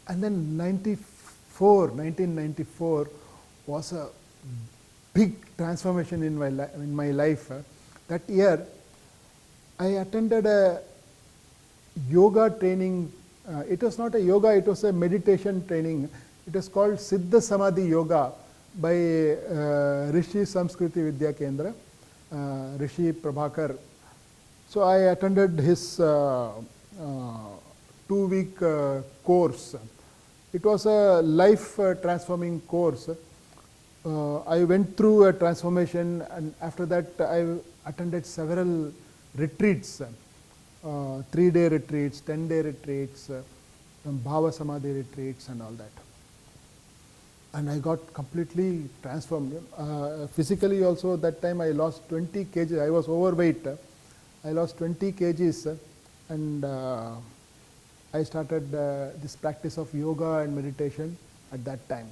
And then 1994 was a big transformation in my life. That year, I attended a yoga training. It was not a yoga, it was a meditation training. It was called Siddha Samadhi Yoga by Rishi Samskriti Vidya Kendra, Rishi Prabhakar. So I attended his 2-week course. It was a life transforming course. I went through a transformation, and after that I attended several retreats, 3-day retreats, 10-day retreats, Bhava Samadhi retreats and all that. And I got completely transformed. Physically also, that time I lost 20 kg. I was overweight. I lost 20 kgs, and I started this practice of yoga and meditation at that time.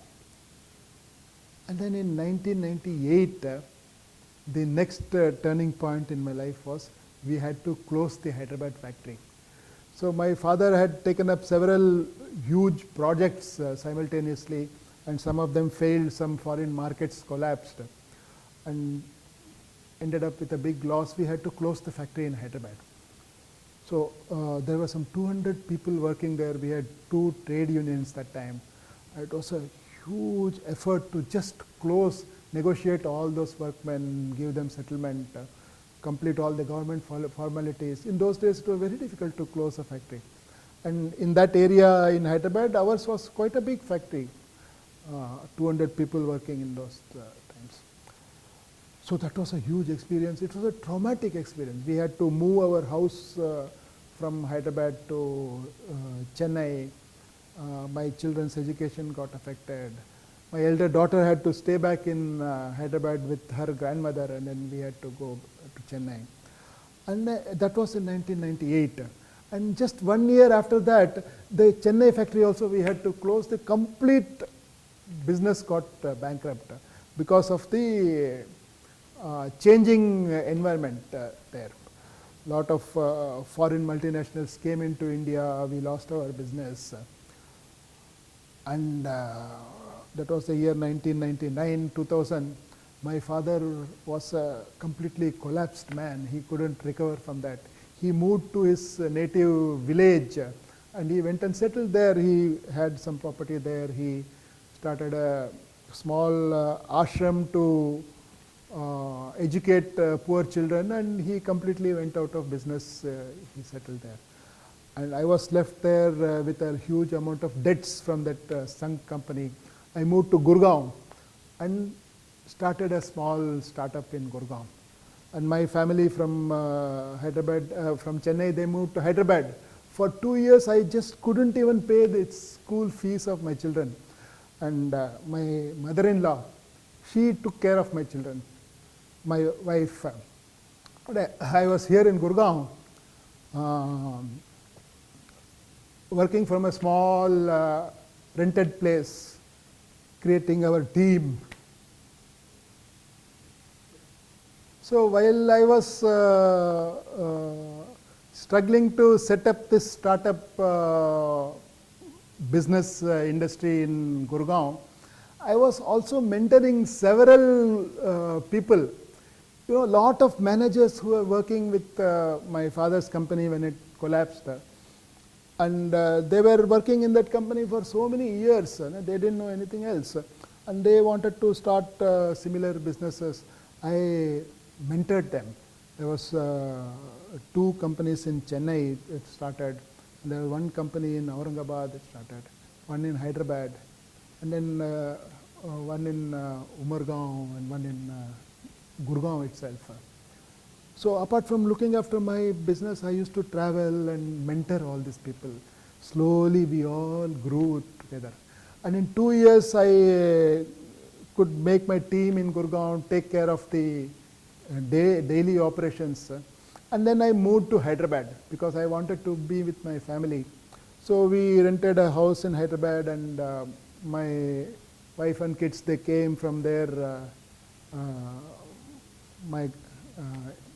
And then in 1998, the next turning point in my life was we had to close the Hyderabad factory. So my father had taken up several huge projects simultaneously, and some of them failed, some foreign markets collapsed, and ended up with a big loss. We had to close the factory in Hyderabad. So there were some 200 people working there. We had 2 trade unions that time. It was a huge effort to just close, negotiate all those workmen, give them settlement, complete all the government formalities. In those days, it was very difficult to close a factory. And in that area in Hyderabad, ours was quite a big factory, 200 people working in those times. So that was a huge experience. It was a traumatic experience. We had to move our house from Hyderabad to Chennai. My children's education got affected. My elder daughter had to stay back in Hyderabad with her grandmother, and then we had to go to Chennai. And that was in 1998. And just 1 year after that, the Chennai factory also we had to close. The complete business got bankrupt because of the changing environment there. A lot of foreign multinationals came into India. We lost our business. And that was the year 1999, 2000. My father was a completely collapsed man. He couldn't recover from that. He moved to his native village, and he went and settled there. He had some property there. He started a small ashram to educate poor children, and he completely went out of business. He settled there. And I was left there with a huge amount of debts from that sunk company. I moved to Gurgaon and started a small startup in Gurgaon. And my family from Hyderabad, from Chennai, they moved to Hyderabad. For 2 years, I just couldn't even pay the school fees of my children. And my mother-in-law, she took care of my children, my wife. But I was here in Gurgaon, working from a small rented place, creating our team. So while I was struggling to set up this startup business industry in Gurgaon, I was also mentoring several people. You know, a lot of managers who were working with my father's company when it collapsed. And they were working in that company for so many years. They didn't know anything else. And they wanted to start similar businesses. I mentored them. There was 2 companies in Chennai that started. There was 1 company in Aurangabad that started, 1 in Hyderabad, and then 1 in Umargaon, and 1 in Gurgaon itself. So apart from looking after my business, I used to travel and mentor all these people. Slowly we all grew together. And in 2 years, I could make my team in Gurgaon take care of the daily operations. And then I moved to Hyderabad because I wanted to be with my family. So we rented a house in Hyderabad, and my wife and kids, they came from there, my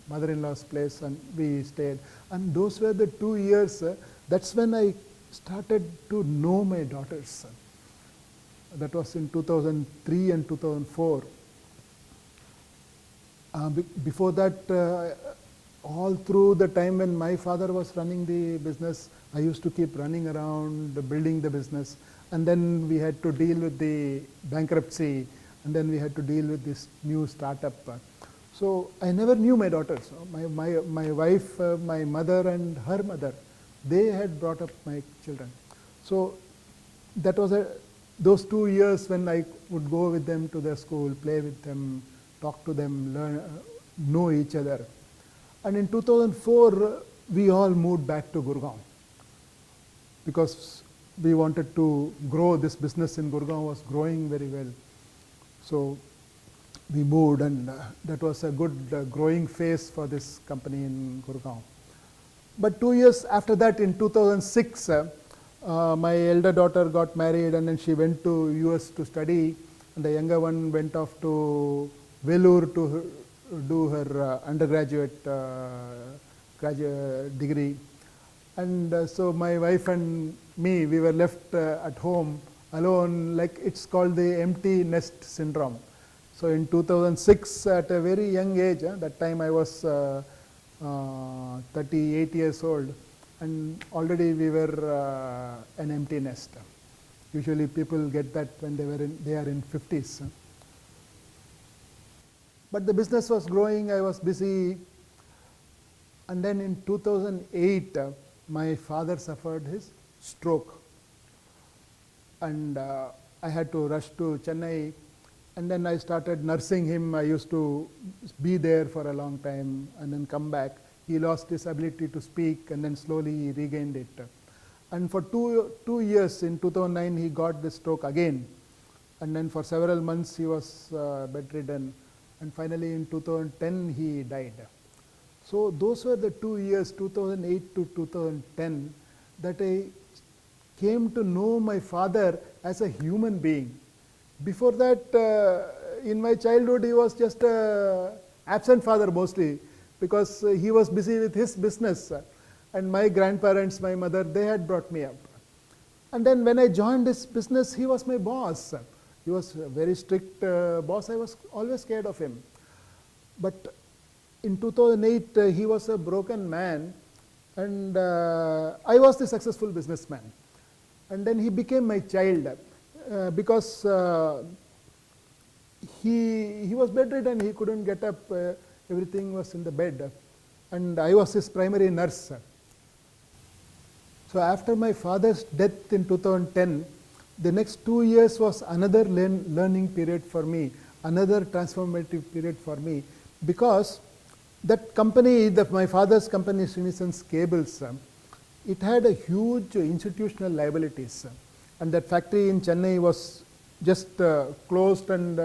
mother-in-law's place, and we stayed. And those were the 2 years. That's when I started to know my daughters. That was in 2003 and 2004. Before that, all through the time when my father was running the business, I used to keep running around building the business, and then we had to deal with the bankruptcy, and then we had to deal with this new startup. So I never knew my daughters. My wife, my mother and her mother, they had brought up my children. So that was those 2 years when I would go with them to their school, play with them, talk to them, learn, know each other. And in 2004, we all moved back to Gurgaon because we wanted to grow. This business in Gurgaon was growing very well. So we moved, and that was a good growing phase for this company in Gurgaon. But 2 years after that, in 2006, my elder daughter got married, and then she went to US to study, and the younger one went off to Vellore to do her undergraduate graduate degree. And so my wife and me, we were left at home alone, like it's called the empty nest syndrome. So in 2006, at a very young age, that time I was 38 years old, and already we were an empty nest. Usually people get that when they are in 50s. But the business was growing, I was busy. And then in 2008, my father suffered his stroke. And I had to rush to Chennai. And then I started nursing him. I used to be there for a long time and then come back. He lost his ability to speak, and then slowly he regained it. And for two years, in 2009, he got the stroke again. And then for several months, he was bedridden. And finally, in 2010, he died. So those were the 2 years, 2008 to 2010, that I came to know my father as a human being. Before that, in my childhood, he was just an absent father mostly, because he was busy with his business. And my grandparents, my mother, they had brought me up. And then when I joined this business, he was my boss. He was a very strict boss. I was always scared of him. But in 2008, he was a broken man, and I was the successful businessman. And then he became my child because he was bedridden, he couldn't get up, everything was in the bed. And I was his primary nurse. So after my father's death in 2010, the next 2 years was another learning period for me, another transformative period for me, because that company, my father's company, Srinivasan's Cables, it had a huge institutional liabilities. And that factory in Chennai was just closed and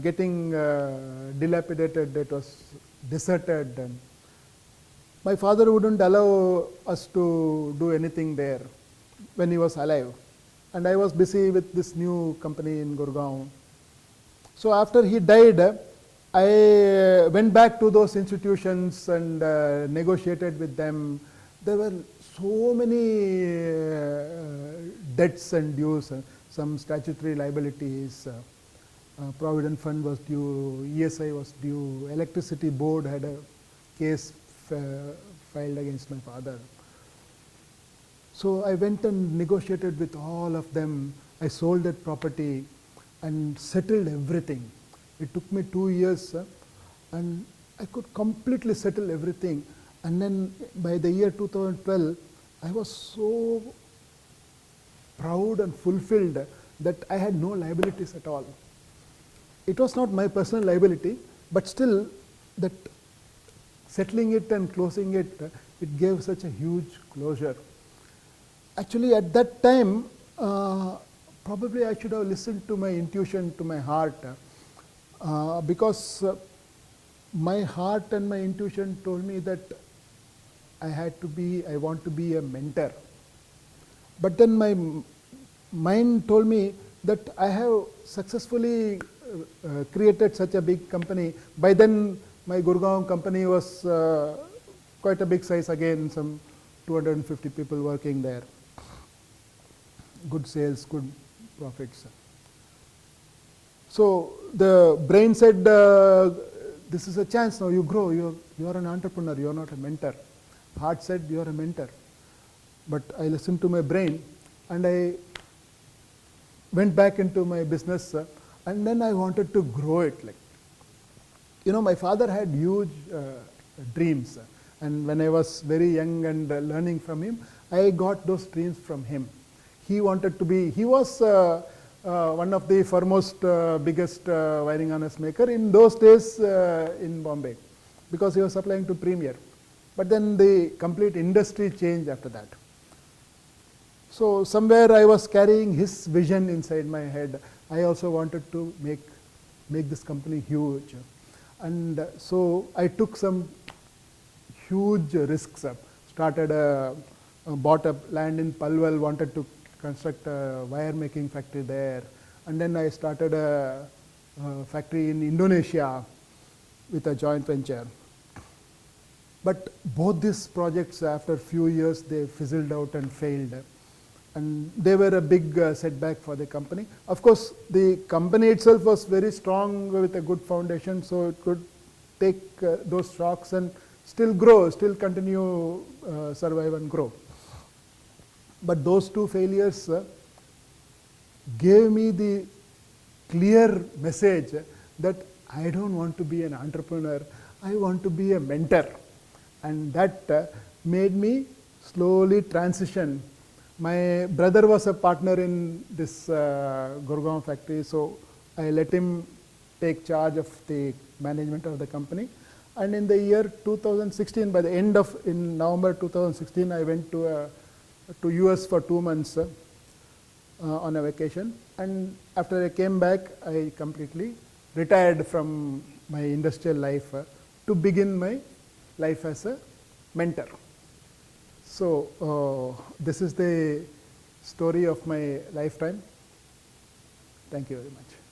getting dilapidated. It was deserted. And my father wouldn't allow us to do anything there when he was alive. And I was busy with this new company in Gurgaon. So after he died, I went back to those institutions and negotiated with them. There were so many debts and dues, some statutory liabilities, Provident Fund was due, ESI was due, Electricity Board had a case filed against my father. So I went and negotiated with all of them. I sold that property and settled everything. It took me 2 years, and I could completely settle everything. And then by the year 2012, I was so proud and fulfilled that I had no liabilities at all. It was not my personal liability, but still that settling it and closing it, it gave such a huge closure. Actually, at that time, probably I should have listened to my intuition, to my heart, because my heart and my intuition told me that I want to be a mentor. But then my mind told me that I have successfully created such a big company. By then, my Gurgaon company was quite a big size again, some 250 people working there. Good sales, good profits. So the brain said, this is a chance now, you grow, you're an entrepreneur, you're not a mentor. Heart said, you're a mentor. But I listened to my brain and I went back into my business and then I wanted to grow it. My father had huge dreams, and when I was very young and learning from him, I got those dreams from him. He was one of the foremost biggest wiring harness maker in those days in Bombay, because he was supplying to Premier. But then the complete industry changed after that. So somewhere I was carrying his vision inside my head. I also wanted to make this company huge. And so I took some huge risks. Bought a land in Palwal, wanted to construct a wire making factory there. And then I started a factory in Indonesia with a joint venture. But both these projects, after a few years, they fizzled out and failed. And they were a big setback for the company. Of course, the company itself was very strong with a good foundation, so it could take those shocks and still grow, still continue, survive and grow. But those two failures gave me the clear message that I don't want to be an entrepreneur, I want to be a mentor. And that made me slowly transition. My brother was a partner in this Gurgaon factory, so I let him take charge of the management of the company. And in the year 2016, in November 2016, I went to US for 2 months on a vacation. And after I came back, I completely retired from my industrial life to begin my life as a mentor. So this is the story of my lifetime. Thank you very much.